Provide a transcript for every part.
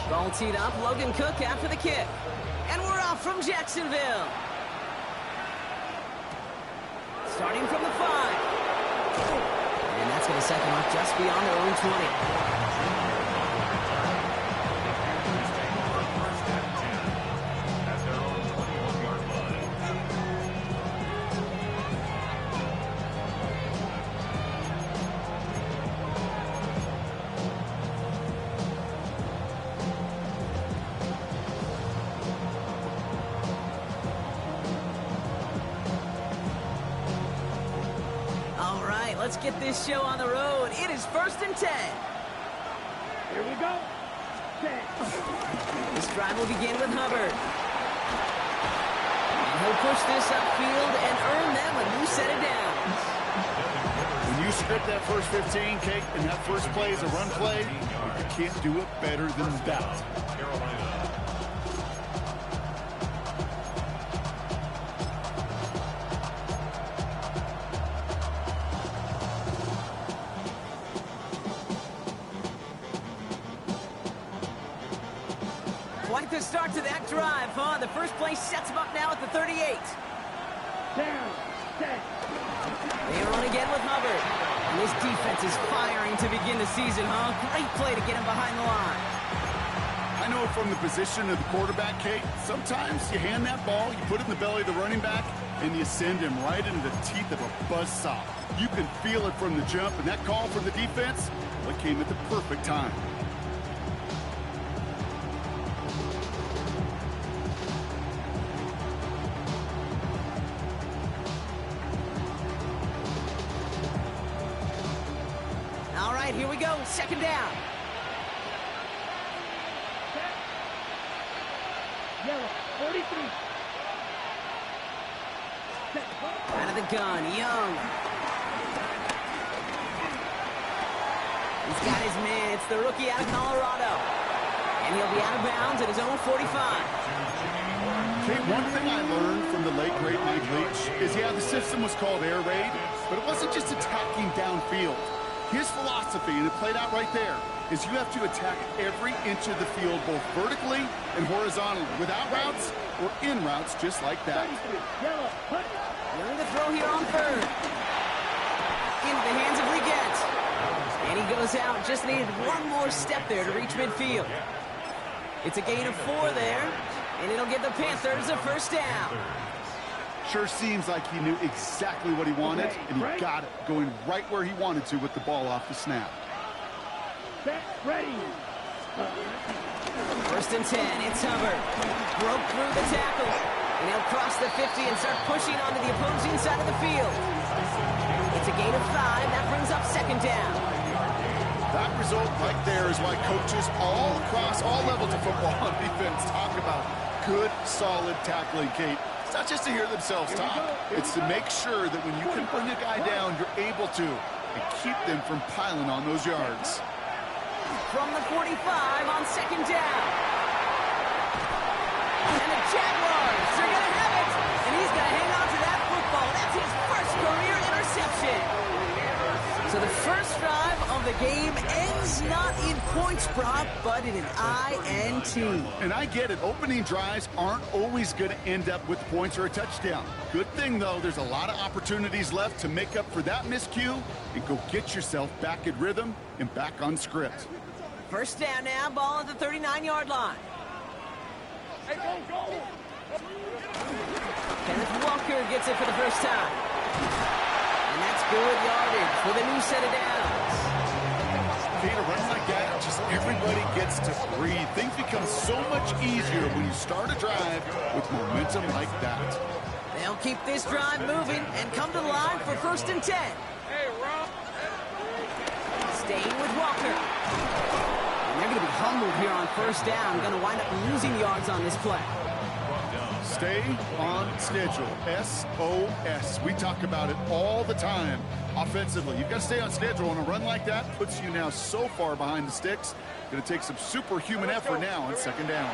Ball teed up, Logan Cook after the kick. And we're off from Jacksonville. Starting from the 5. And that's going to set them up just beyond their own 20. Let's get this show on the road. It is 1st and 10. Here we go. 10. This drive will begin with Hubbard. And he'll push this upfield and earn them a new set of downs. When you script that first 15, Kate, and that first play is a run play, you can't do it better than that. Quite the start to that drive, huh? The first play sets him up now at the 38. Down. Set. They are on again with Hubbard. And this defense is firing to begin the season, huh? Great play to get him behind the line. I know from the position of the quarterback, Kate, sometimes you hand that ball, you put it in the belly of the running back, and you send him right into the teeth of a buzzsaw. You can feel it from the jump, and that call from the defense, well, it came at the perfect time. Here we go, 2nd down. Yellow, 43. Out of the gun, Young. He's got his man. It's the rookie out of Colorado. And he'll be out of bounds at his own 45. Okay, one thing I learned from the late, great Mike Leach is, yeah, the system was called air raid, but it wasn't just attacking downfield. His philosophy, and it played out right there, is you have to attack every inch of the field, both vertically and horizontally, without routes or in routes, just like that. Young to throw here on 3rd. Into the hands of Leggett. And he goes out. Just needed one more step there to reach midfield. It's a gain of 4 there, and it'll give the Panthers a 1st down. Sure seems like he knew exactly what he wanted, and he got it, going right where he wanted to with the ball off the snap. Ready. 1st and 10, it's Hubbard. Broke through the tackle, and he'll cross the 50 and start pushing onto the opposing side of the field. It's a gain of 5. That brings up 2nd down. That result right there is why coaches all across all levels of football on defense talk about good, solid tackling, Kate. It's not just to hear themselves talk. It's to make sure that when you can bring a guy down, you're able to, and keep them from piling on those yards. From the 45 on 2nd down. And the Jaguars are going to have it. And he's going to hang on to that football. That's his first career interception. So the first drive of the game ends not in points, Brock, but in an INT. And I get it. Opening drives aren't always going to end up with points or a touchdown. Good thing, though, there's a lot of opportunities left to make up for that miscue and go get yourself back in rhythm and back on script. 1st down now, ball at the 39-yard line. Hey, go. Kenneth Walker gets it for the first time. And that's good yardage with a new set of downs. A run like that, just everybody gets to breathe. Things become so much easier when you start a drive with momentum like that. They'll keep this drive moving and come to the line for 1st and 10. Hey, Rob. Staying with Walker. And they're going to be humbled here on 1st down. Going to wind up losing yards on this play. Stay on schedule. SOS. We talk about it all the time. Offensively, you've got to stay on schedule, and a run like that puts you now so far behind the sticks. Going to take some superhuman effort now on 2nd down.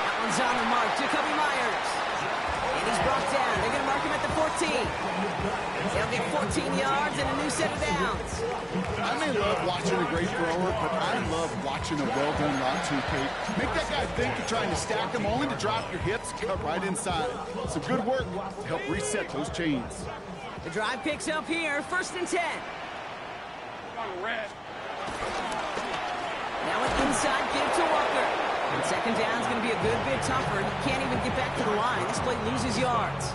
That one's on the mark. Jacoby Myers. And he's brought down. They're going to mark him at the 14. They'll get 14 14 yards and a new set of downs. I may love watching a great thrower, but I love watching a well-done route to Kate. Make that guy think you're trying to stack him, only to drop your hips, cut right inside. Some good work to help reset those chains. The drive picks up here, 1st and 10. Now an inside give to Walker. And 2nd down is going to be a good bit tougher. He can't even get back to the line. This play loses yards.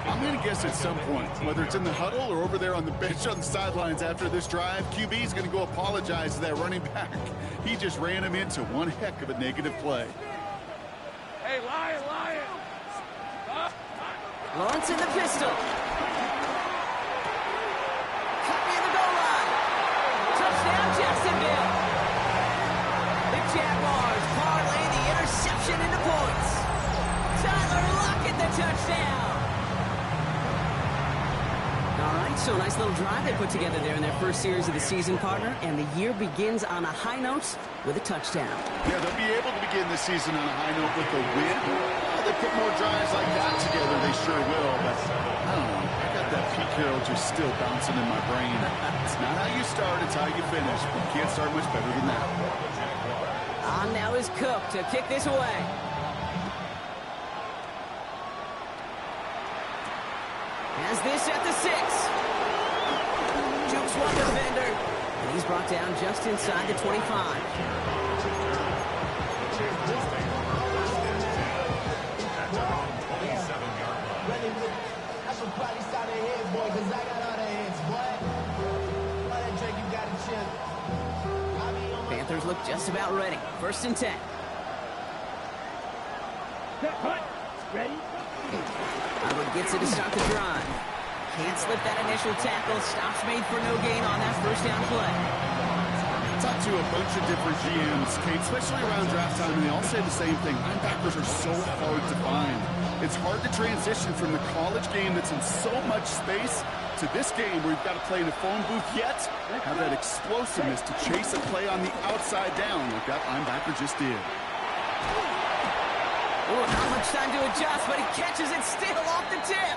I'm going to guess at some point, whether it's in the huddle or over there on the bench on the sidelines after this drive, QB is going to go apologize to that running back. He just ran him into one heck of a negative play. Hey, Lion! Lawrence in the pistol. Cut near the goal line. Touchdown, Jacksonville. The Jaguars parlay the interception into points. Tyler Lockett, the touchdown. All right, so a nice little drive they put together there in their first series of the season, partner, and the year begins on a high note with a touchdown. Yeah, they'll be able to begin the season on a high note with a win. They put more drives like that together, they sure will, but I don't know. I got that Pete Carroll just still bouncing in my brain. It's not how you start, it's how you finish. You can't start much better than that. On now is Cook to kick this away. Has this at the 6. Jukes one defender, and he's brought down just inside the 25. Panthers look just about ready. 1st and 10. Ready? Wood gets it to start the drive. Can't slip that initial tackle. Stops made for no gain on that 1st down play. Talked to a bunch of different GMs, Kate, especially around draft time, and they all say the same thing. Linebackers are so hard to find. It's hard to transition from the college game that's in so much space to this game where you've got to play in a phone booth, yet have that explosiveness to chase a play on the outside down like that linebacker just did. Oh, not much time to adjust, but he catches it still off the tip.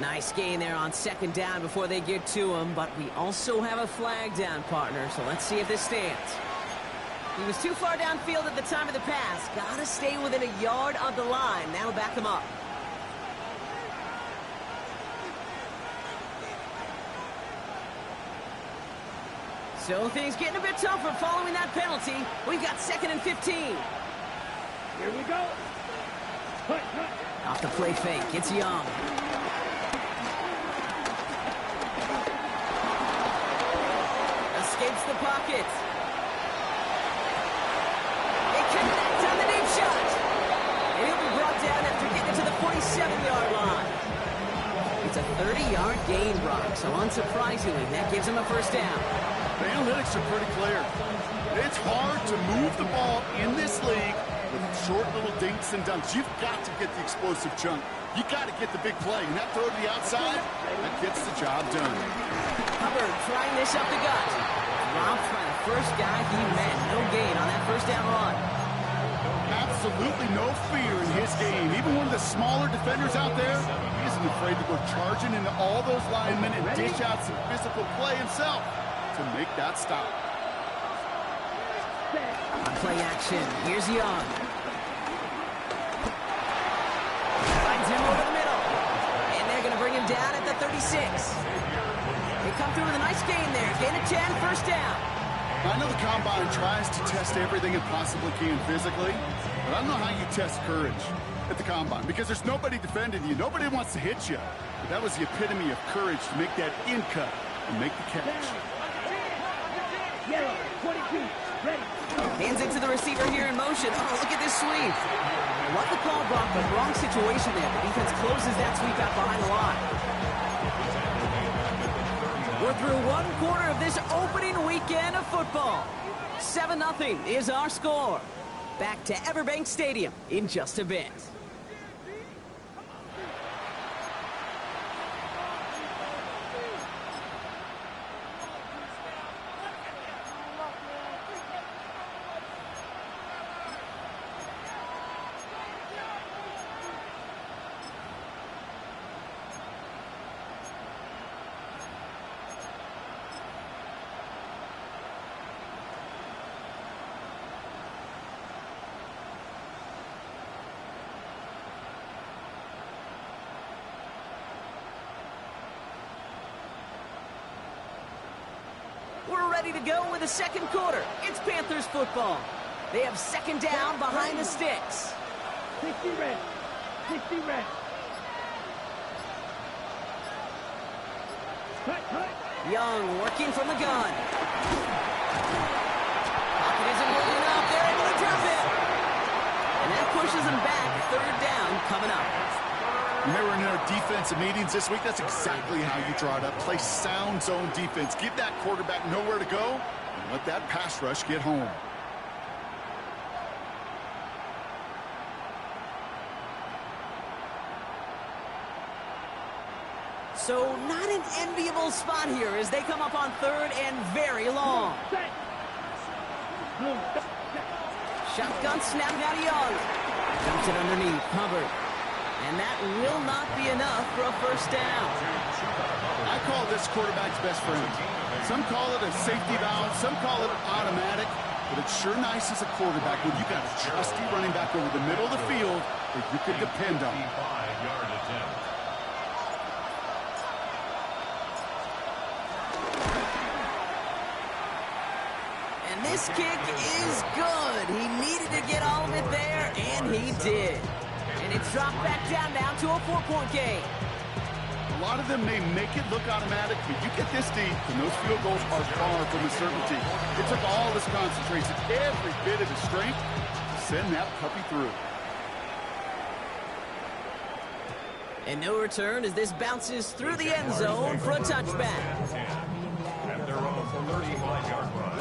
Nice gain there on 2nd down before they get to him, but we also have a flag down, partner, so let's see if this stands. He was too far downfield at the time of the pass. Gotta stay within a yard of the line. That'll back him up. So things getting a bit tougher following that penalty. We've got 2nd and 15. Here we go. Cut. Off the play fake, it's Young. Escapes the pocket. They connect on the deep shot. And he'll be brought down after getting to the 47-yard line. It's a 30-yard gain, Brock, so unsurprisingly, that gives him a 1st down. The analytics are pretty clear. It's hard to move the ball in this league with short little dinks and dunks. You've got to get the explosive chunk. You got to get the big play. And that throw to the outside, that gets the job done. Hubbard trying this up the gut. Dropped by the first guy he met. No gain on that 1st down run. Absolutely no fear in his game. Even one of the smaller defenders out there, he isn't afraid to go charging into all those linemen and dish out some physical play himself to make that stop. On play action, here's Young. Finds him over the middle. And they're going to bring him down at the 36. They come through with a nice gain there. Gain of 10, 1st down. I know the Combine tries to test everything it possibly can physically, but I don't know how you test courage at the Combine because there's nobody defending you. Nobody wants to hit you. But that was the epitome of courage to make that in cut and make the catch. Yellow, 22, ready. Hands it to the receiver here in motion. Oh, look at this sweep. What the call, Brock, but wrong situation there. The defense closes that sweep out behind the line. We're through 1/4 of this opening weekend of football. 7-0 is our score. Back to Everbank Stadium in just a bit. We're ready to go with the second quarter. It's Panthers football. They have second down behind the sticks. 60 red. 60 red. Cut. Young working from the gun. Pocket isn't moving enough. They're able to drop it. And that pushes them back. Third down coming up. When they were in their defensive meetings this week, that's exactly how you draw it up. Play sound zone defense. Give that quarterback nowhere to go and let that pass rush get home. So not an enviable spot here as they come up on third and very long. Shotgun snap out of Young. Dumps it underneath. Hubbard. And that will not be enough for a first down. I call this quarterback's best friend. Some call it a safety valve. Some call it automatic. But it's sure nice as a quarterback when you got a trusty running back over the middle of the field that you can depend on. And this kick is good. He needed to get all of it there, and he did. And it's dropped back down now to a 4-point game. A lot of them may make it look automatic, but you get this deep, and those field goals are far from a certainty. It took all his concentration, every bit of his strength, to send that puppy through. And no return as this bounces through the end zone for a touchback. At their own 35-yard line.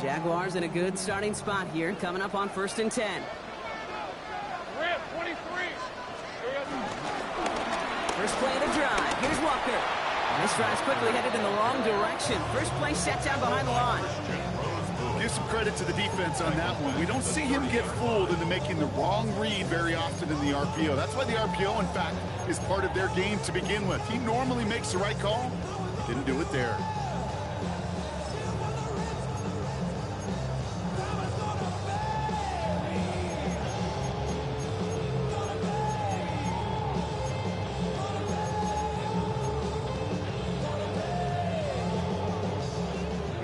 Jaguars in a good starting spot here, coming up on 1st and 10. Red 23. First play of the drive. Here's Walker. And this drive's quickly headed in the wrong direction. First play set down behind the line. Give some credit to the defense on that one. We don't see him get fooled into making the wrong read very often in the RPO. That's why the RPO, in fact, is part of their game to begin with. He normally makes the right call. Didn't do it there.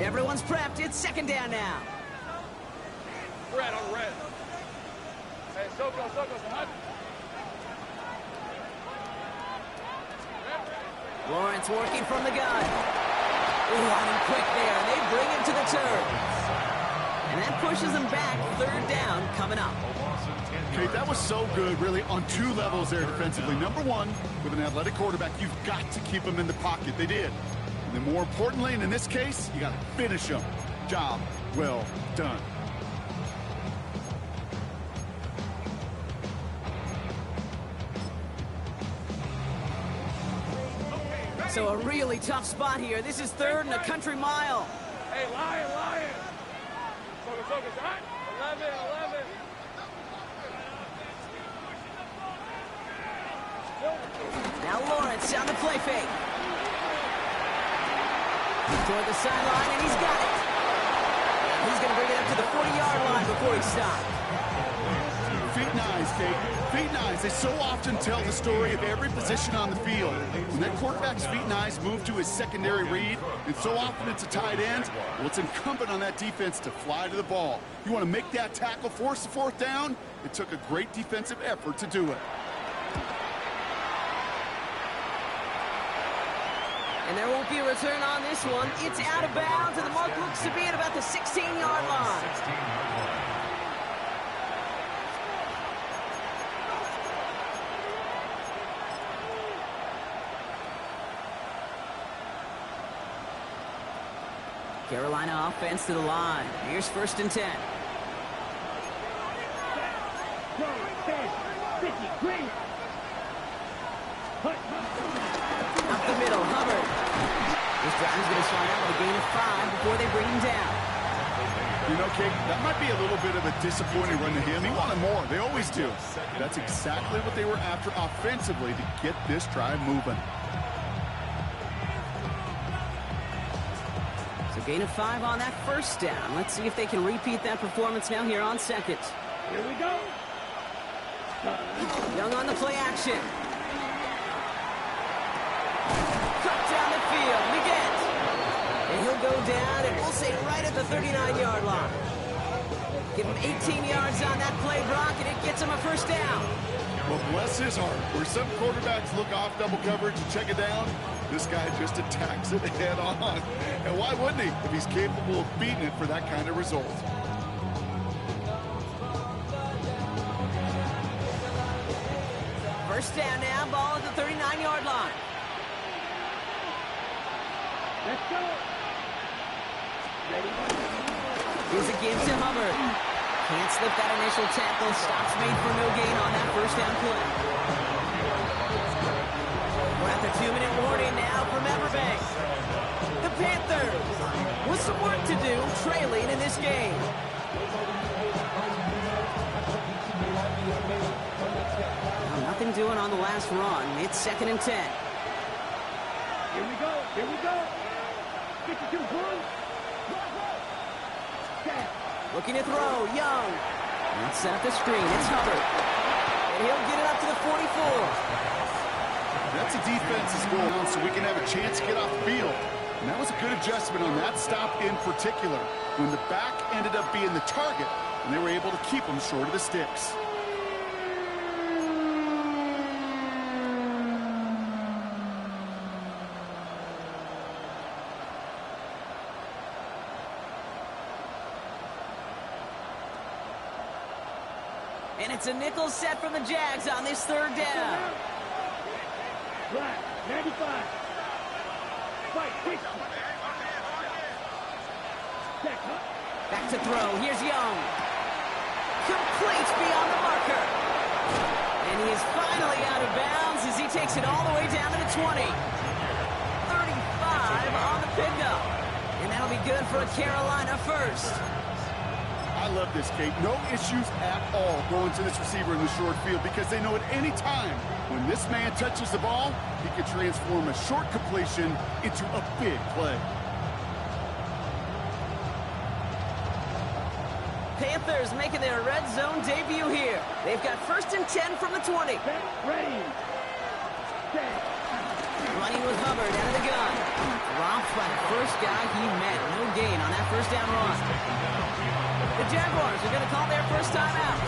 Everyone's prepped. It's second down now. Red on red. Hey, Soko, Lawrence working from the gun. Ooh, on him quick there. They bring him to the turf. And that pushes them back. Third down coming up. Okay, that was so good, really, on two levels there defensively. Number one, with an athletic quarterback, you've got to keep him in the pocket. They did. And then more importantly, and in this case, you got to finish him. Job well done. So a really tough spot here. This is third and a country mile. Hey, Lion. Soko, right? 11. Now Lawrence on the play fake. Toward the sideline, and he's got it. He's going to bring it up to the 40-yard line before he stops. Feet nice, Dave. Feet nice. They so often tell the story of every position on the field. When that quarterback's feet nice move to his secondary read, and so often it's a tight end, well, it's incumbent on that defense to fly to the ball. You want to make that tackle, force the fourth down? It took a great defensive effort to do it. And there won't be a return on this one. It's out of bounds, and the mark looks to be at about the 16-yard line. Carolina offense to the line. Here's 1st and 10. Up the middle, Hubbard. This drive is going to start out with a gain of 5 before they bring him down. You know, Kate, that might be a little bit of a disappointing run to him. He wanted more. They always do. That's exactly what they were after offensively to get this drive moving. So gain of 5 on that first down. Let's see if they can repeat that performance now here on second. Here we go. Young on the play action. Cut down the field. Leggett. And he'll go down, and we'll say right at the 39-yard line. Give him 18 yards on that play, Brock, and it gets him a first down. Well, bless his heart. Where some quarterbacks look off double coverage and check it down, this guy just attacks it head on. And why wouldn't he if he's capable of beating it for that kind of result? First down now, ball at the 39-yard line. Let's go. Here's a give to Hubbard. Can't slip that initial tackle. Stops made for no gain on that first down play. We're at the 2-minute warning now from Everbank. The Panthers with some work to do, trailing in this game. Well, nothing doing on the last run. It's 2nd and 10. Here we go. Here we go. 52 points. Looking to throw, Young. Let's set up the screen. It's Hubbard. And he'll get it up to the 44. That's a defense's goal, so we can have a chance to get off the field. And that was a good adjustment on that stop in particular, when the back ended up being the target, and they were able to keep him short of the sticks. And it's a nickel set from the Jags on this 3rd down. Black, 95. Fight, quick. Back to throw. Here's Young. Complete beyond the marker. And he is finally out of bounds as he takes it all the way down to the 20. 35 on the pickup. And that'll be good for a Carolina first. I love this, Kate. No issues at all going to this receiver in the short field because they know at any time when this man touches the ball, he can transform a short completion into a big play. Panthers making their red zone debut here. They've got 1st and 10 from the 20. Ready. Set. Running with Hubbard out of the gun. Dropped by the first guy he met. No gain on that first down run. The Jaguars are going to call their first time out,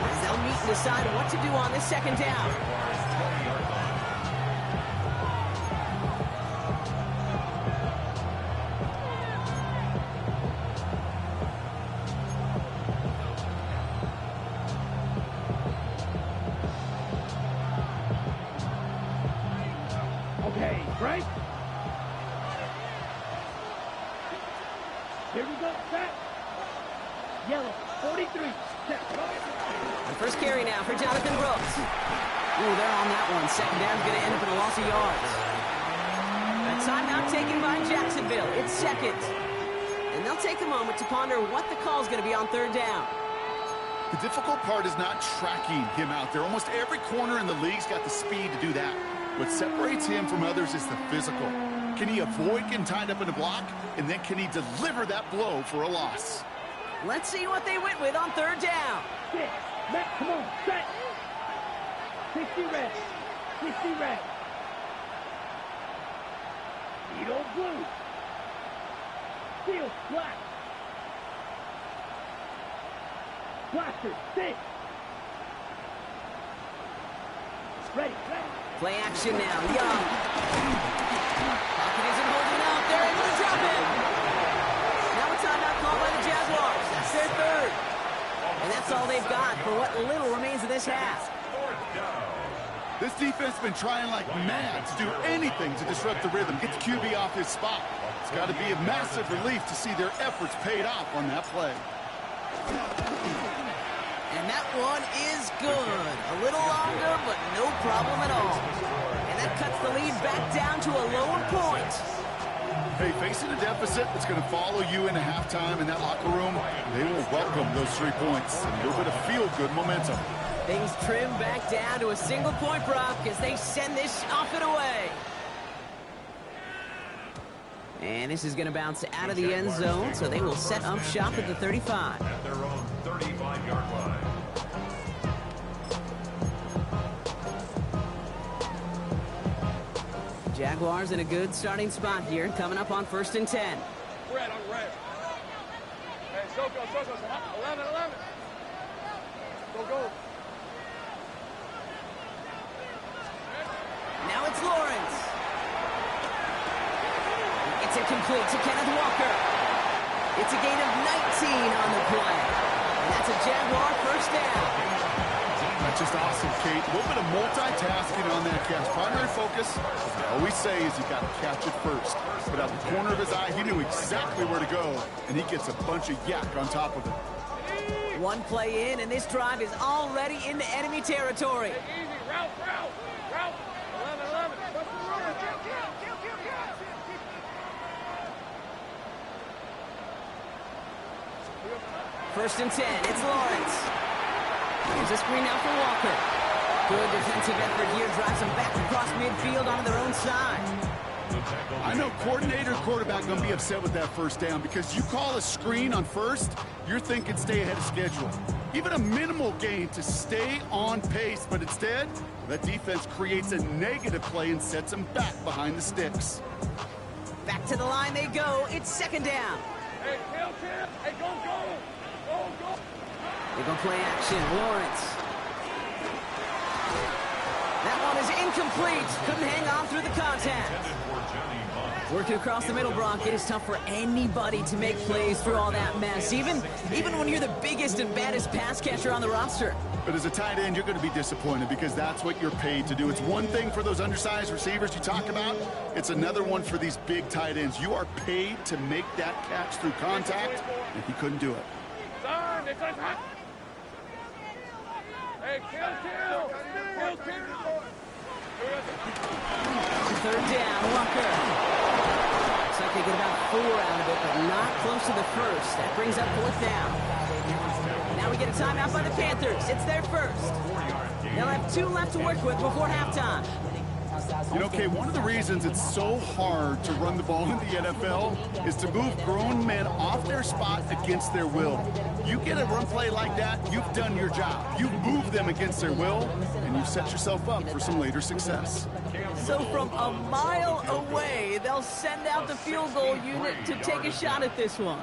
as they'll meet and decide what to do on this 2nd down. Okay, break. Here we go, set. Yellow, 43. Set. The first carry now for Jonathan Brooks. Ooh, they're on that one. 2nd down's going to end up in a loss of yards. A timeout taken by Jacksonville. It's 2nd. And they'll take a moment to ponder what the call's going to be on 3rd down. The difficult part is not tracking him out there. Almost every corner in the league's got the speed to do that. What separates him from others is the physical. Can he avoid getting tied up in a block? And then can he deliver that blow for a loss? Let's see what they went with on 3rd down. Set. Matt, come on, set. 60 red. 60 red. Needle blue. Steel black. Blaster, 6. Ready, ready. Play action now. Young. Pocket isn't holding up. They're able to drop him. Now a timeout called by the Jaguars. That's their 3rd. And that's all they've got for what little remains of this half. This defense has been trying like mad to do anything to disrupt the rhythm, get the QB off his spot. It's got to be a massive relief to see their efforts paid off on that play. And that one is good. A little longer, but no problem at all. And that cuts the lead back down to a lower point. Hey, facing a deficit that's going to follow you into halftime in that locker room, they will welcome those 3 points and a little bit of feel-good momentum. Things trim back down to a single point, Brock, as they send this off and away. And this is going to bounce out of the end zone, so they will set up shop at the 35. At their own 35-yard line. Jaguars in a good starting spot here, coming up on 1st and 10. Red on red. Hey, so go. 11. Go. Now it's Lawrence. It's incomplete to Kenneth Walker. It's a gain of 19 on the play. And that's a Jaguar first down. That's just awesome, Kate. A little bit of multitasking on that catch. Primary focus, as I always say, is you got to catch it first. But out the corner of his eye, he knew exactly where to go, and he gets a bunch of yak on top of it. One play in, and this drive is already into enemy territory. Hey, easy. Route. 11. What's the rule? First and 10, it's Lawrence. Here's a screen now for Walker. Good defensive effort here, drives them back across midfield onto their own side. I know coordinator and quarterback going to be upset with that first down because you call a screen on first, you're thinking stay ahead of schedule. Even a minimal gain to stay on pace, but instead, that defense creates a negative play and sets them back behind the sticks. Back to the line they go. It's 2nd down. Hey, kill. Hey, go. They're going to play action. Lawrence. That one is incomplete. Couldn't hang on through the contact. Working across the middle, Brock, it is tough for anybody to make plays through all that mess, even when you're the biggest and baddest pass catcher on the roster. But as a tight end, you're going to be disappointed because that's what you're paid to do. It's one thing for those undersized receivers you talk about. It's another one for these big tight ends. You are paid to make that catch through contact, and he couldn't do it. Hey, kill. 3rd down, Walker. Looks like they get about 4 out of it, but not close to the first. That brings up 4th down. Now we get a timeout by the Panthers. It's their first. They'll have 2 left to work with before halftime. You know, Kay, one of the reasons it's so hard to run the ball in the NFL is to move grown men off their spot against their will. You get a run play like that, you've done your job. You've moved them against their will, and you've set yourself up for some later success. So from a mile away, they'll send out the field goal unit to take a shot at this one.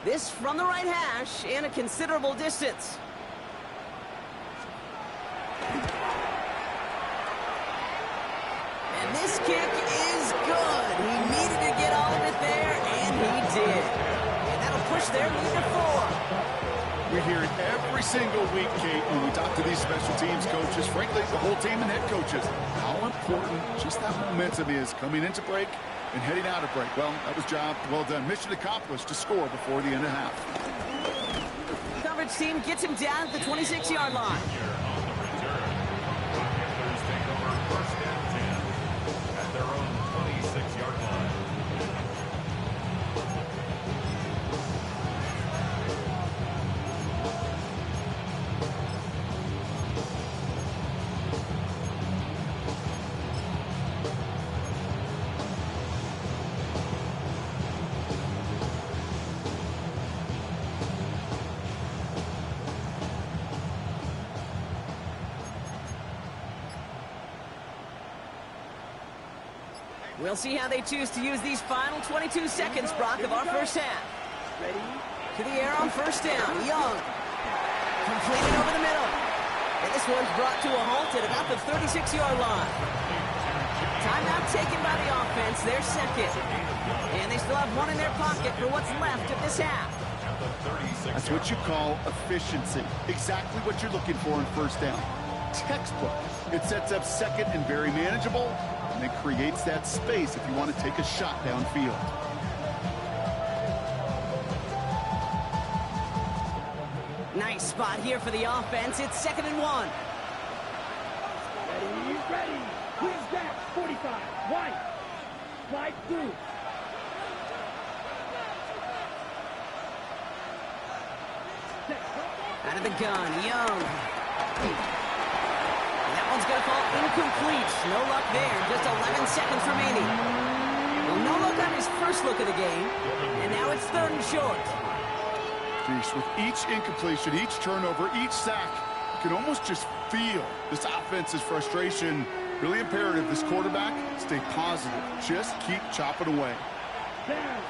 This from the right hash and a considerable distance. And this kick is good. He needed to get all of it there, and he did. And that'll push their lead to 4. We hear it every single week, Kate, when we talk to these special teams coaches, frankly, the whole team and head coaches, how important just that momentum is coming into break and heading out of break. Well, that was job well done. Mission accomplished to score before the end of half. Coverage team gets him down at the 26-yard line. Panthers take over 1st and 10 at their own 26-yard line. We'll see how they choose to use these final 22 seconds, Brock, of our first half. Ready? To the air on 1st down. Young. Completed over the middle. And this one's brought to a halt at about the 36-yard line. Timeout taken by the offense, their second. And they still have 1 in their pocket for what's left of this half. That's what you call efficiency. Exactly what you're looking for in 1st down. Textbook. It sets up 2nd and very manageable, and it creates that space if you want to take a shot downfield. Nice spot here for the offense. It's 2nd and 1. Ready. Who's that? 45. White. Slide through. Out of the gun, Young. And that one's going to fall incomplete. No luck there. Just 11 seconds remaining. Well, no luck on his first look of the game. And now it's 3rd and short. Jeez, with each incompletion, each turnover, each sack, you can almost just feel this offense's frustration Really imperative this quarterback stay positive. Just keep chopping away. Down.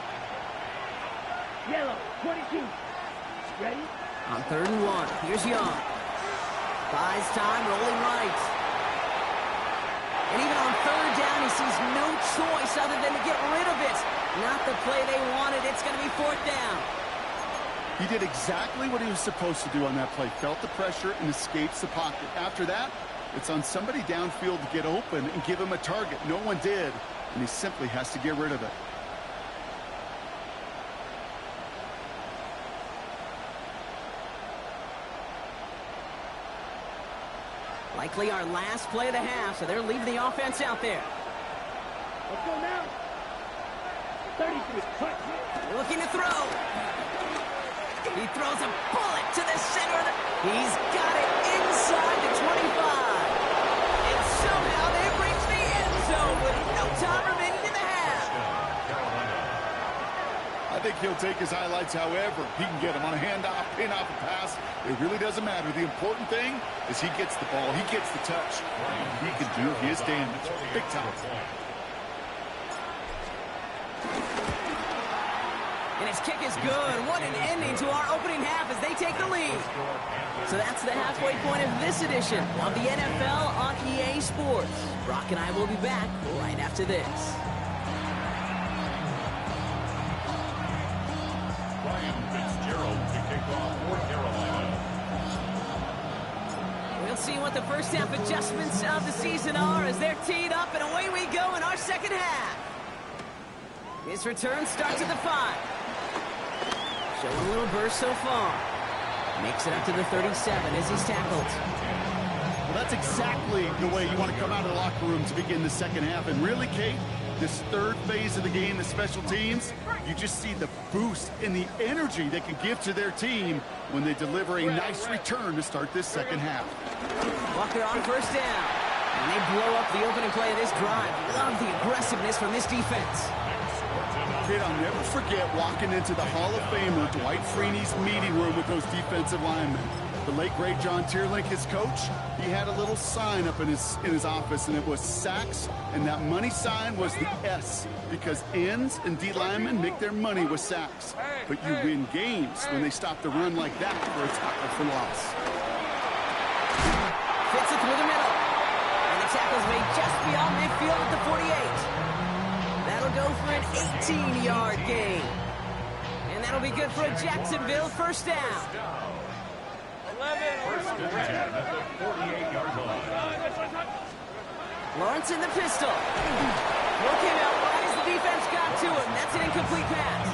Yellow, 22. Ready? On 3rd and 1, here's Young. Buys time, rolling right. And even on 3rd down, he sees no choice other than to get rid of it. Not the play they wanted. It's going to be 4th down. He did exactly what he was supposed to do on that play. Felt the pressure and escapes the pocket. After that, it's on somebody downfield to get open and give him a target. No one did, and he simply has to get rid of it. Likely our last play of the half, so they're leaving the offense out there. Let's go now. 33. Cut. Looking to throw. He throws a bullet to the center of the... He's got it inside the 25. And somehow they've reached the end zone with no time remaining in the half. I think he'll take his highlights however he can get them on a handoff, pin off a pass. It really doesn't matter. The important thing is he gets the ball, he gets the touch. He can do his damage big time. And his kick is good. What an ending to our opening half as they take the lead. So that's the halfway point of this edition of the NFL on EA Sports. Brock and I will be back right after this. We'll see what the first half adjustments of the season are as they're teed up, and away we go in our second half. His return starts at the 5. Showing a little burst so far. Makes it up to the 37 as he's tackled. Well, that's exactly the way you want to come out of the locker room to begin the second half. And really, Kate, this third phase of the game, the special teams, you just see the boost and the energy they can give to their team when they deliver a nice return to start this second half. Walker on 1st down. And they blow up the opening play of this drive. Love the aggressiveness from this defense. Kid, I'll never forget walking into the Hall of Famer Dwight Freeney's meeting room with those defensive linemen. The late, great John Tierlink, his coach, he had a little sign up in his office, and it was sacks, and that money sign was the S, because ends and D linemen make their money with sacks. But you win games when they stop the run like that for a tackle for loss. Fits it through the middle. And the tackle's made just beyond midfield at the 48. That'll go for an 18-yard gain. And that'll be good for a Jacksonville 1st down. 11. First and 10 at the 48-yard line. Lawrence in the pistol. Looking out wide as the defense got to him. That's an incomplete pass.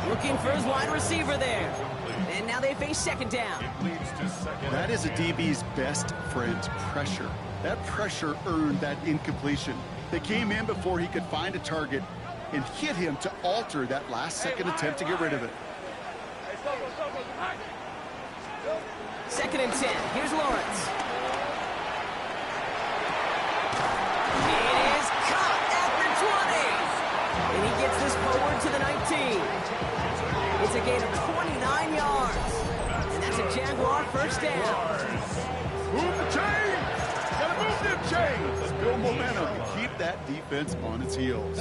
Looking for his wide receiver there. And now they face 2nd down. That is a DB's best friend, pressure. That pressure earned that incompletion. They came in before he could find a target and hit him to alter that last-second attempt to get rid of it. 2nd and 10. Here's Lawrence. It is caught at the 20. And he gets this forward to the 19. It's a gain of 29 yards. And that's a Jaguar 1st down. Move the chain! Gotta move them chains! Build momentum and keep that defense on its heels.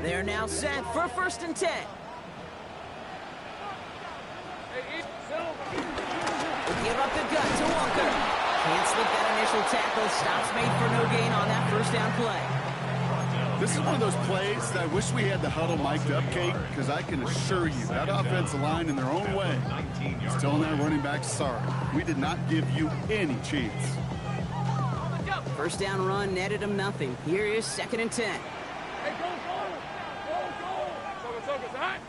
They're now set for 1st and 10. We'll give up the gut to Walker. Can't slip that initial tackle. Stops made for no gain on that 1st down play. This is one of those plays that I wish we had the huddle mic'd up, Kate, because I can assure you that offensive line in their own way is telling that running back, sorry, we did not give you any chance. 1st down run netted him nothing. Here is 2nd and 10. Hey, go! Focus, hot!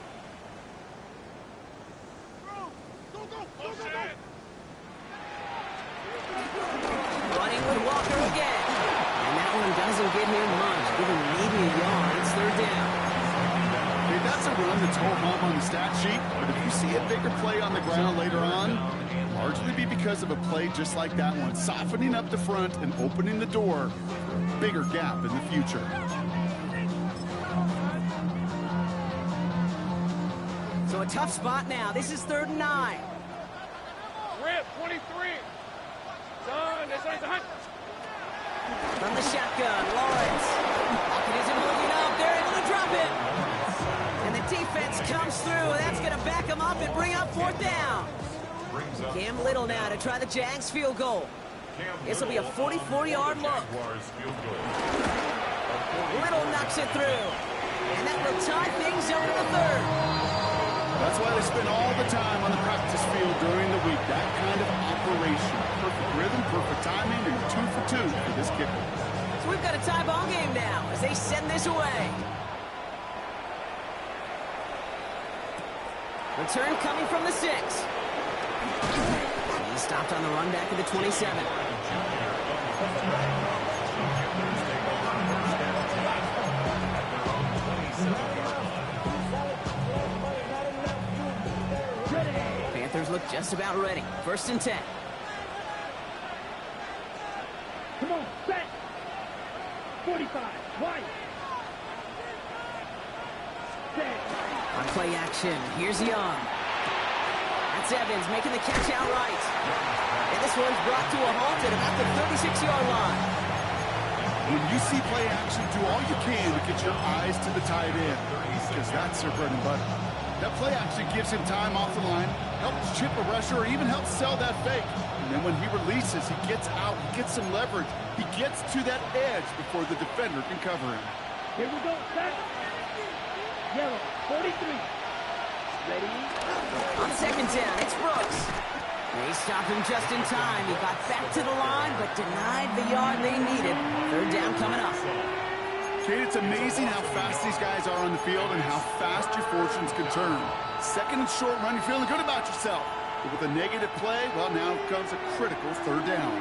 Running with Walker again. And that one doesn't get him much. Give him maybe a yard. It's 3rd down. Okay, that's a run that's ho hum on the stat sheet, but if you see a bigger play on the ground later on, largely be because of a play just like that one, softening up the front and opening the door for a bigger gap in the future. So a tough spot now. This is 3rd and 9. Rip, 23. Son, that's hot. From the shotgun, Lawrence. Pocket isn't holding up. They're able to drop it. And the defense comes through. That's going to back them up and bring up 4th down. Cam Little now to try the Jags field goal. This will be a 44-yard look. Little knocks it through. And that will tie things up in the 3rd. That's why they spend all the time on the practice field during the week. That kind of operation. Perfect rhythm, perfect timing, and 2 for 2 for this kicker. So we've got a tie ball game now as they send this away. Return coming from the 6. He stopped on the run back at the 27. Panthers look just about ready. 1st and 10. Come on, set. 45, wide. Set. On play action, here's Young. That's Evans making the catch outright. And this one's brought to a halt at about the 36-yard line. When you see play action, do all you can to get your eyes to the tight end, because that's their bread and butter. That play action gives him time off the line, helps chip a rusher, or even helps sell that fake. And then when he releases, he gets out, he gets some leverage. He gets to that edge before the defender can cover him. Here we go, set. Yellow, 43. Ready? On 2nd down, it's Brooks. They stopped him just in time. He got back to the line, but denied the yard they needed. 3rd down coming up. Kate, it's amazing how fast these guys are on the field and how fast your fortunes can turn. 2nd and short run, you're feeling good about yourself. But with a negative play, well, now comes a critical 3rd down.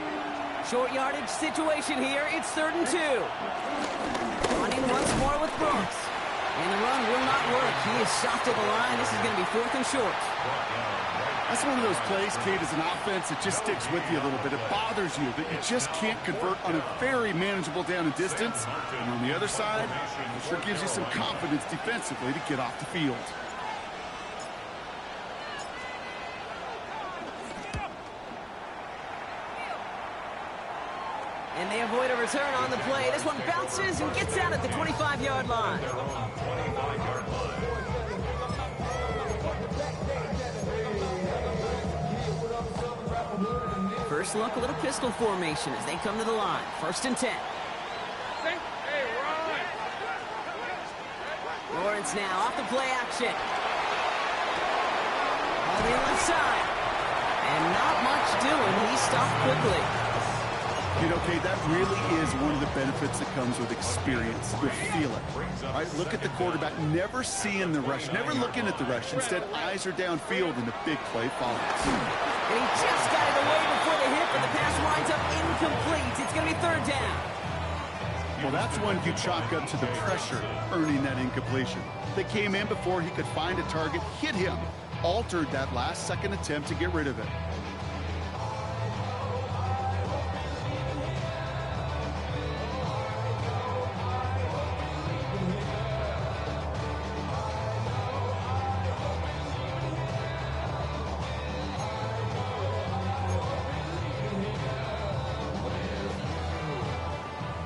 Short yardage situation here. It's 3rd and 2. Running once more with Brooks. And the run will not work. He is stopped at the line. This is going to be 4th and short. That's one of those plays, Kate, as an offense that just sticks with you a little bit. It bothers you that you just can't convert on a very manageable down and distance. And on the other side, it sure gives you some confidence defensively to get off the field. And they avoid a return on the play. This one bounces and gets out at the 25-yard line. First look, a little pistol formation as they come to the line. 1st and 10. Hey, Ron. Lawrence now off the play action. On the left side. And not much doing. He stopped quickly. You know, Kate, that really is one of the benefits that comes with experience. You'll feel it. All right, look at the quarterback, never seeing the rush, never looking at the rush. Instead, eyes are downfield, and the big play follows. And he just got it away before the hit, but the pass winds up incomplete. It's going to be 3rd down. Well, that's one you chalk up to the pressure earning that incompletion. They came in before he could find a target, hit him, altered that last-second attempt to get rid of it.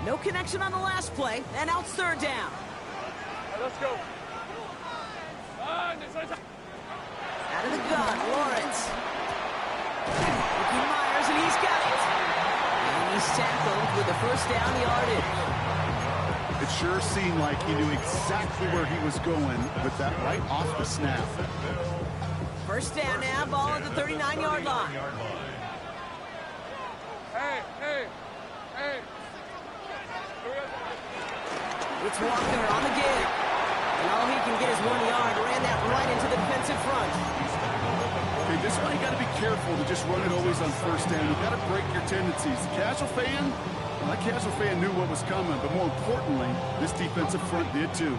No connection on the last play, and now it's 3rd down. Let's go. Out of the gun, Lawrence. Looking Myers, and he's got it. And he's tackled with the 1st down yardage. It sure seemed like he knew exactly where he was going with that right off the snap. 1st down now, ball at the 39-yard line. Hey. It's Walker on the give. And all he can get is 1 yard. Ran that right into the defensive front. Okay, this one you got to be careful to just run it always on 1st down. You got to break your tendencies. The casual fan, well, that casual fan knew what was coming, but more importantly, this defensive front did too.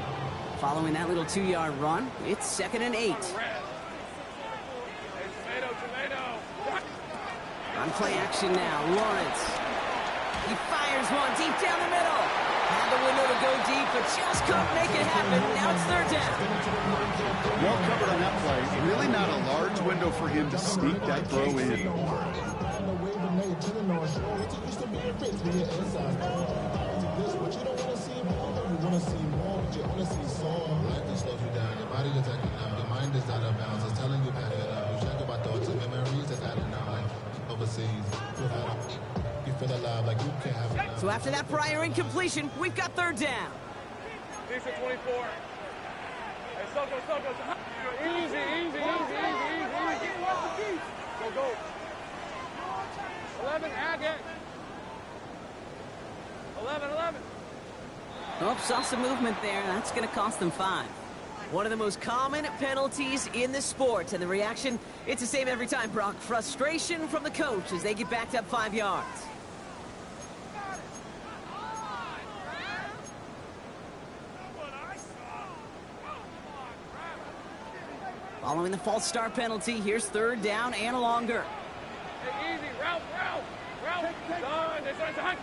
Following that little 2-yard run, it's 2nd and 8. Tomato. On play action now, Lawrence. He fires one deep down the middle. Had the window to go deep, but just couldn't make it happen. Now it's 3rd down. Well covered on that play. Really not a large window for him to sneak that throw in. So after that prior incompletion, we've got third down. Decent 24. Hey, Soko. Easy. Go. 11, Agate. 11. Oh, saw some movement there. That's going to cost them 5. One of the most common penalties in the sport. And the reaction, it's the same every time, Brock. Frustration from the coach as they get backed up 5 yards. Following the false start penalty, here's third down and longer. Hey, easy. Route. Done.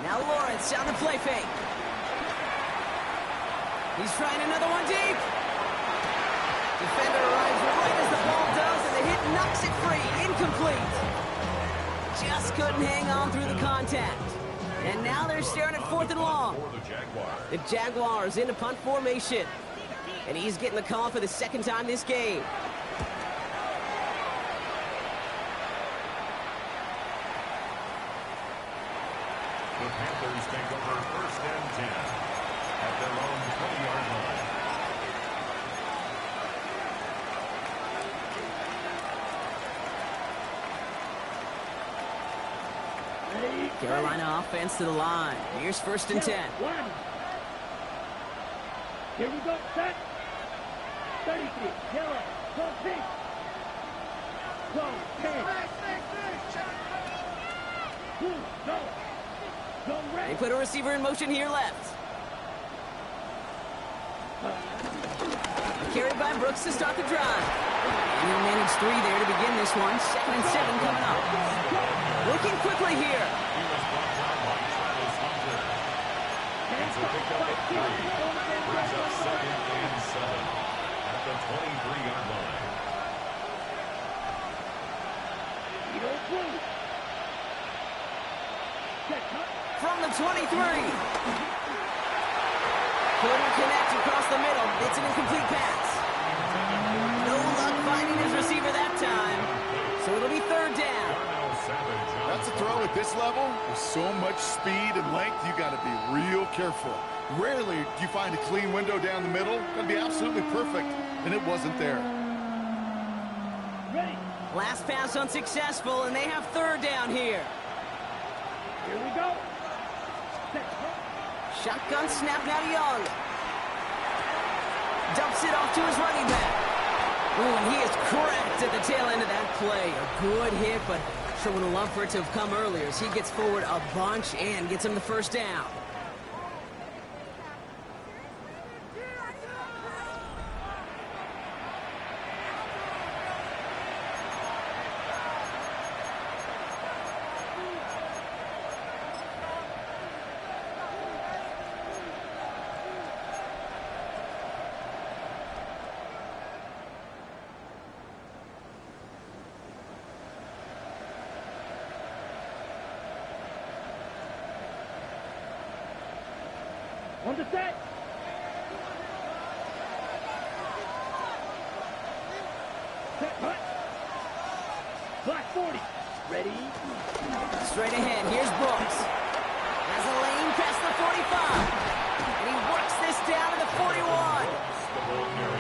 Now Lawrence on the play fake. He's trying another one deep. Defender arrives right as the ball does, and the hit knocks it free. Incomplete. Just couldn't hang on through the contact. And now they're staring at 4th and long. The Jaguars into punt formation. And he's getting the call for the second time this game. The Panthers take over 1st and 10 at their own 20-yard line. Carolina offense to the line. Here's 1st and 10. Here we go, set. 33, yellow, go pink. Go, 10. Go. Go red. They put a receiver in motion here left. Carried by Brooks to start the drive. And he'll manage 3 there to begin this one. 2nd and 7 coming up. Looking quickly here. He was brought down by Travis Hunter. And so picked up at 3. Brings up 2nd and 7 at the 23-yard line. From the 23. Couldn't connect across the middle. It's an incomplete pass. No luck finding his receiver that time. So it'll be 3rd down. That's a throw at this level. With so much speed and length, you got to be real careful. Rarely do you find a clean window down the middle. Got to be absolutely perfect, and it wasn't there. Ready. Last pass unsuccessful, and they have 3rd down here. Here we go. Shotgun snap now to Young. Dumps it off to his running back. Ooh, and he is cracked at the tail end of that play. A good hit, but sure would have loved for it to have come earlier as he gets forward a bunch and gets him the 1st down. On the set. Set, cut. Black 40. Ready. Straight ahead, here's Brooks. Has a lane past the 45. And he works this down to the 41.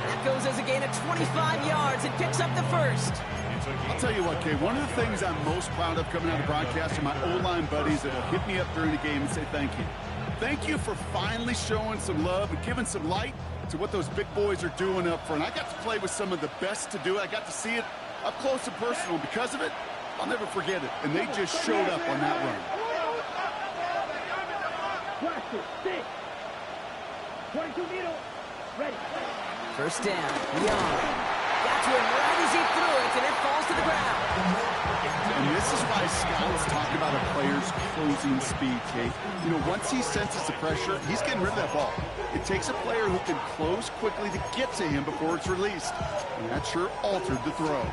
That goes as a gain of 25 yards and picks up the 1st. I'll tell you what, Kay, one of the things I'm most proud of coming out of broadcast are my O-line buddies that will hit me up during the game and say thank you. Thank you for finally showing some love and giving some light to what those big boys are doing up front. I got to play with some of the best to do it. I got to see it up close and personal. Because of it, I'll never forget it. And they just showed up on that run. Blaster, 6. 22 needle. Ready. 1st down. Young. Got to him right as he threw it, and it falls to the ground. And this is why These scouts talk about a player's closing speed, Kate. You know, once he senses the pressure, he's getting rid of that ball. It takes a player who can close quickly to get to him before it's released. And that sure altered the throw.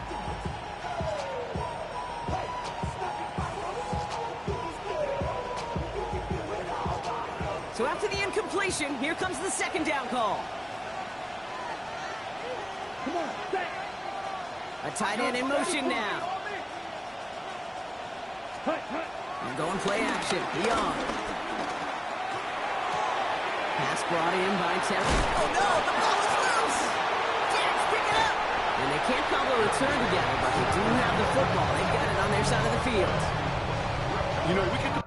So after the incompletion, here comes the second down call. Come on, set. A tight end in motion now. Hut, hut. And going play action. Young. Pass brought in by Pantherz. Oh no, the ball is loose! Jags pick it up! And they can't call the return together, but they do have the football. They've got it on their side of the field. You know, we could...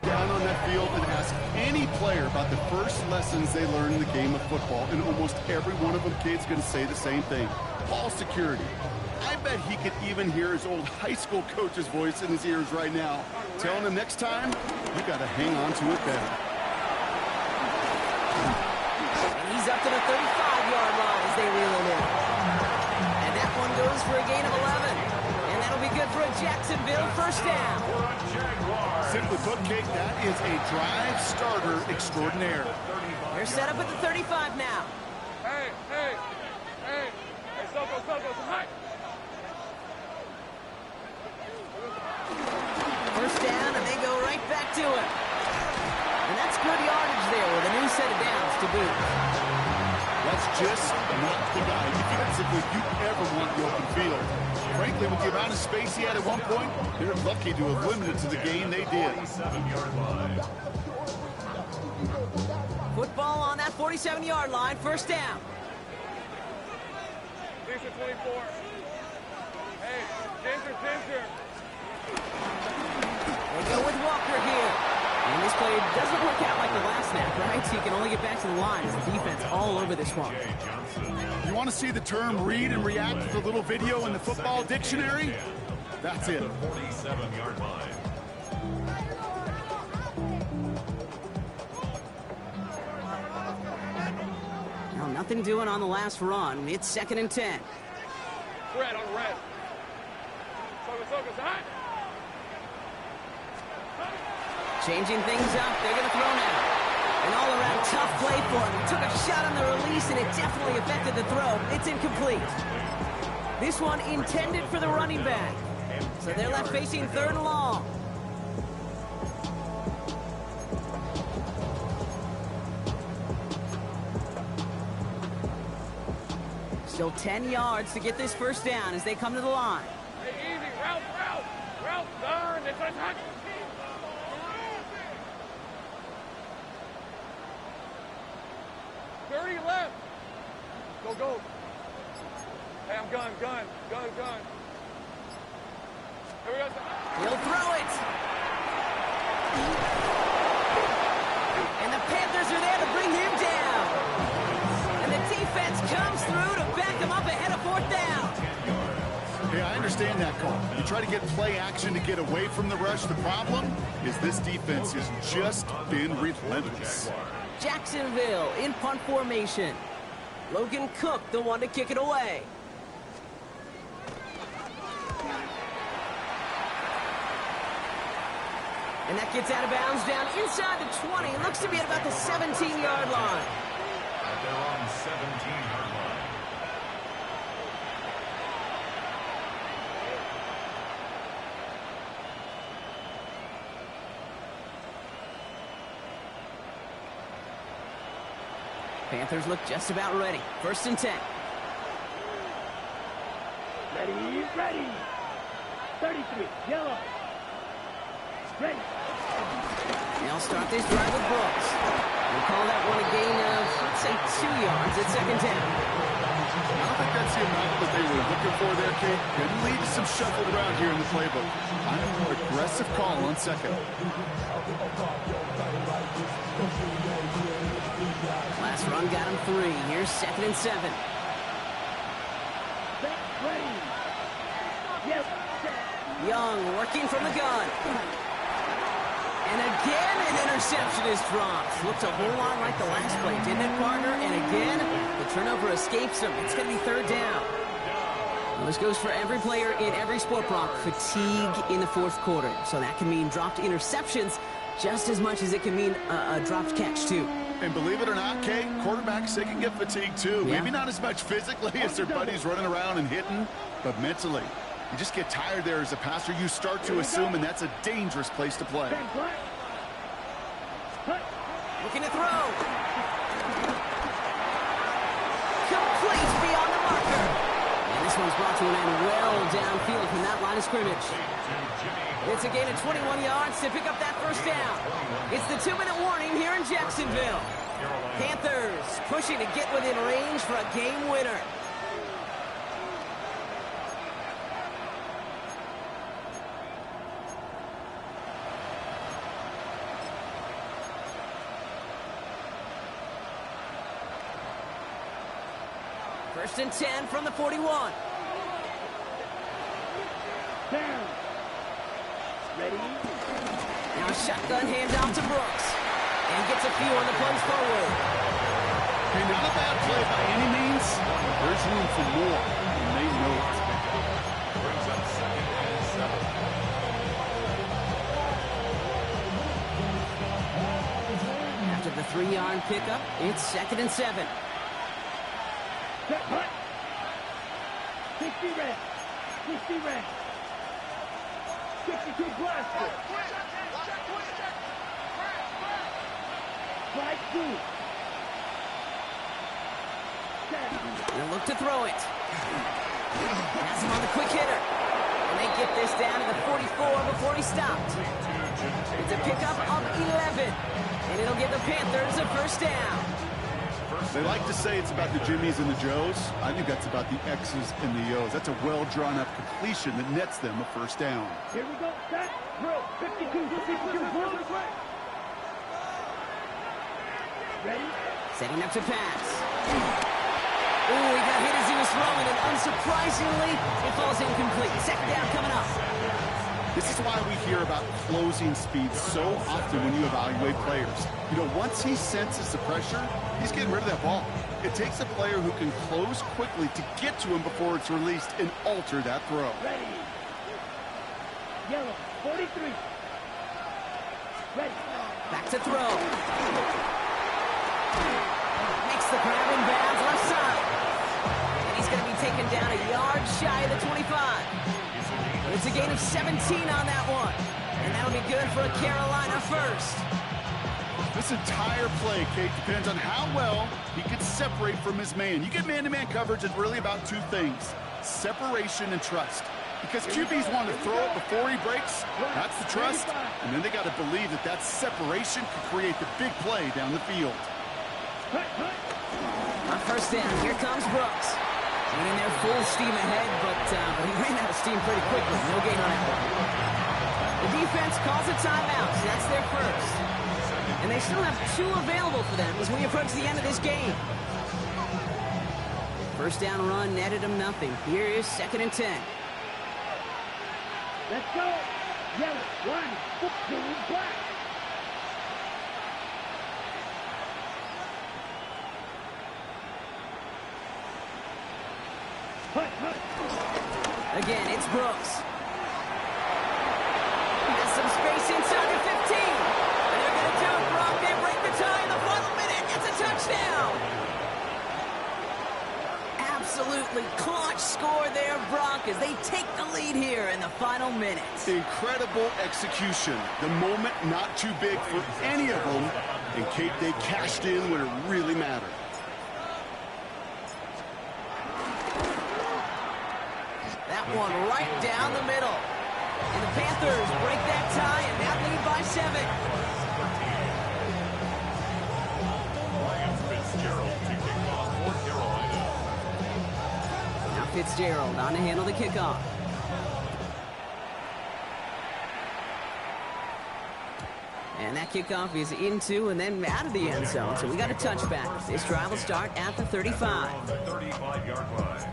down on that field and ask any player about the first lessons they learned in the game of football, and almost every one of them kids going to say the same thing. Ball security. I bet he could even hear his old high school coach's voice in his ears right now, telling him next time, you got to hang on to it better. And he's up to the 35-yard line as they reel it in. And that one goes for a gain of 11. And that'll be good for a Jacksonville first down. Simply put, Kate, that is a drive starter extraordinaire. They're set up at the 35 now. Hey, hey, hey. Hey, Soko, tonight. First down, and they go right back to it. And that's good yardage there with a new set of downs to boot. That's just not the guy defensively you ever want in the open field. Frankly, with the amount of space he had at one point, they're lucky to have limited to the game they did. Football on that 47-yard line, first down. Ginger 24. Hey, Ginger. They go with Walker here. And this play doesn't work out like the last snap, right? So you can only get back to the line as the defense all over this one. You want to see the term read and react with a little video in the football dictionary? That's it. 47-yard line. Now, nothing doing on the last run. It's 2nd and 10. Red on red. Soko, hot. Changing things up. They're going to throw now. An all-around tough play for him. He took a shot on the release, and it definitely affected the throw. It's incomplete. This one intended for the running back. So they're left facing 3rd and long. Still 10 yards to get this first down as they come to the line. Hey, easy. Route. Darn, it's a touch. 30 left. Go. Hey, I'm gun. Here we go. He'll throw it. And the Panthers are there to bring him down. And the defense comes through to back him up ahead of 4th down. Hey, I understand that call. You try to get play action to get away from the rush. The problem is this defense has just been relentless. Jacksonville in punt formation. Logan Cook, the one to kick it away. And that gets out of bounds down inside the 20. It looks to be at about the 17-yard line. At their own 17-yard line. Panthers look just about ready. 1st and 10. Ready. 33, yellow. Ready. They'll start this drive with Brooks. We'll call that one a gain of, let's say, 2 yards at 2nd down. I don't think that's the amount that they were looking for there, Kate. Could lead to some shuffle around here in the playbook. I'm a more aggressive call on 2nd. Last run got him 3. Here's 2nd and 7. Ready. Yes. Young working from the gun. And again, an interception is dropped. Looked a whole lot like the last play, didn't it, partner? And again, the turnover escapes him. It's going to be third down. Well, this goes for every player in every sport, Brock. Fatigue in the fourth quarter. So that can mean dropped interceptions just as much as it can mean a dropped catch, too. And believe it or not, Kate, quarterbacks, they can get fatigued, too. Yeah. Maybe not as much physically as their buddies running around and hitting, but mentally. You just get tired there as a passer. You start to assume, and that's a dangerous place to play. Looking to throw. Complete beyond the marker. And this one's brought to an end well downfield from that line of scrimmage. It's a gain of 21 yards to pick up that first down. It's the 2-minute warning here in Jacksonville. Panthers pushing to get within range for a game winner. First and 10 from the 41. Down. Ready? Now a shotgun handoff to Brooks. And gets a few on the plunge forward. Hey, not a bad play by any means. There's room for more, and they know it. Brings up 2nd and 7. After the 3-yard pickup, it's 2nd and 7. Set punt. 60 red. 60 red. 62 blaster. Flag 2. And look to throw it. Has him on the quick hitter. And they get this down to the 44 before he stopped. It's a pickup of 11. And it'll give the Panthers a first down. They like to say it's about the Jimmies and the Joes. I think that's about the X's and the O's. That's a well-drawn-up completion that nets them a first down. Here we go. Set. Throw. 52. 52. Ready? Setting up to pass. Ooh, he got hit as he was throwing, and unsurprisingly, it falls incomplete. Second down coming up. This is why we hear about closing speed so often when you evaluate players. You know, once he senses the pressure, he's getting rid of that ball. It takes a player who can close quickly to get to him before it's released and alter that throw. Ready. Yellow. 43. Ready. Back to throw. Makes the grab in bounds left side. And he's going to be taken down a yard shy of the 25. It's a gain of 17 on that one. And that'll be good for a Carolina first. This entire play, Kate, depends on how well he can separate from his man. You get man-to-man coverage, it's really about two things: separation and trust. Because QBs want to throw it before he breaks, that's the trust. And then they got to believe that that separation can create the big play down the field. On first down, here comes Brooks. Went in there full steam ahead, but he ran out of steam pretty quickly. No gain on that one. The defense calls a timeout, so that's their first. And they still have 2 available for them as we approach the end of this game. First down run netted them nothing. Here is 2nd and 10. Let's go. Yellow. 1. 2. Black. Again, it's Brooks. Has some space inside the 15. And they're going to do it, Brock. They break the tie in the final minute. It's a touchdown. Absolutely clutch score there, Brock, as they take the lead here in the final minutes. Incredible execution. The moment not too big for any of them. And Kate, they cashed in when it really mattered. That one right down the middle. And the Panthers break that tie and now lead by 7. Ryan Fitzgerald to kick off for Carolina. Now Fitzgerald on to handle the kickoff. And that kickoff is into and then out of the end zone. So we got a touchback. This drive will start at the 35. The 35-yard line.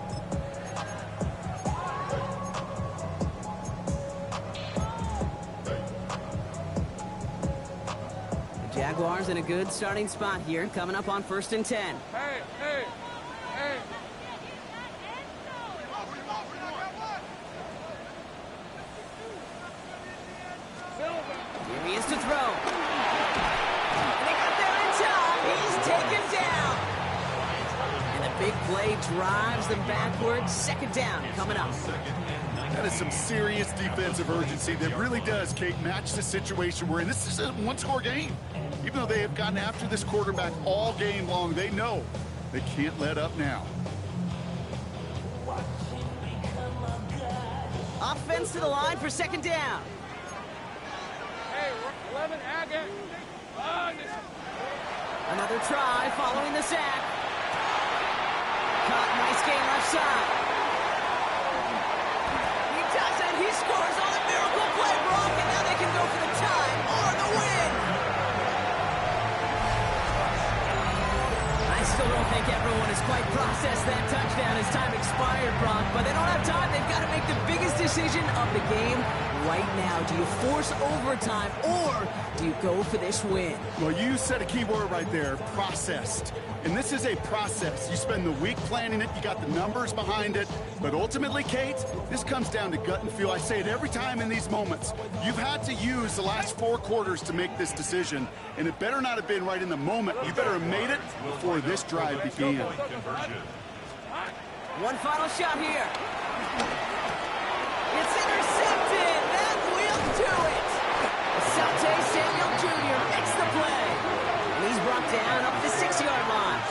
Jaguars in a good starting spot here, coming up on 1st and 10. Hey, hey, hey. Here he is to throw. And they got there in time. He's taken down. And the big play drives them backwards. 2nd down coming up. That is some serious defensive urgency that really does, Kate, match the situation we're in. This is a one-score game. Even though they have gotten after this quarterback all game long, they know they can't let up now. Offense to the line for 2nd down. Hey, 11 Agate. Another try following the sack. Caught, nice gain left side. He does it. He scores on a miracle play, Brock, and now they can go for the tie or the win. I still don't think everyone has quite processed that touchdown as time expired, Brock, but they don't have time. They've got to make the biggest decision of the game right now. Do you force overtime or do you go for this win? Well, you said a key word right there, processed. And this is a process. You spend the week planning it, you got the numbers behind it, but ultimately, Kate, this comes down to gut and feel. I say it every time in these moments. You've had to use the last 4 quarters to make this decision, and it better not have been right in the moment. You better have made it before this drive began. One final shot here. It's intercepted. That will do it. Asante Samuel Jr. makes the play. And he's brought down up the 6-yard line.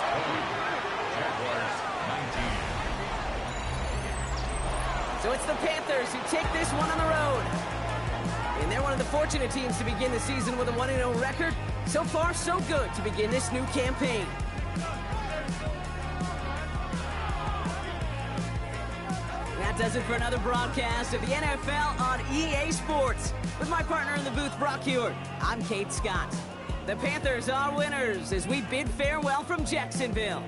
So it's the Panthers who take this one on the road. And they're one of the fortunate teams to begin the season with a 1-0 record. So far, so good to begin this new campaign. That does it for another broadcast of the NFL on EA Sports. With my partner in the booth, Brock Hewitt, I'm Kate Scott. The Panthers are winners as we bid farewell from Jacksonville.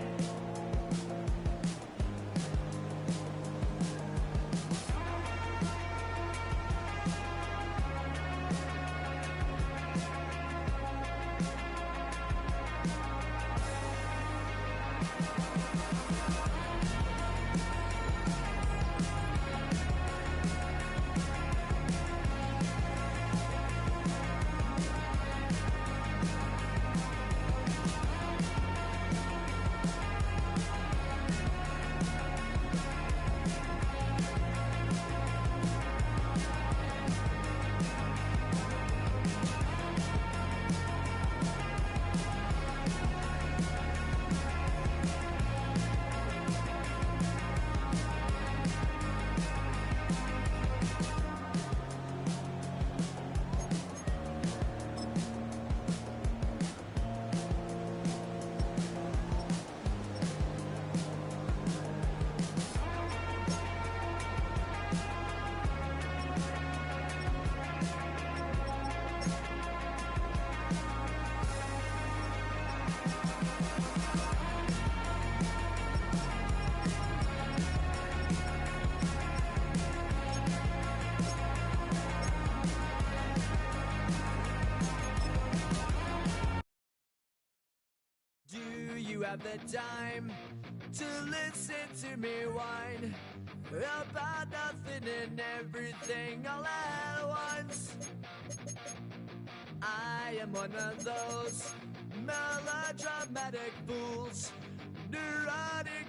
Have the time to listen to me whine about nothing and everything all at once. I am one of those melodramatic fools, neurotic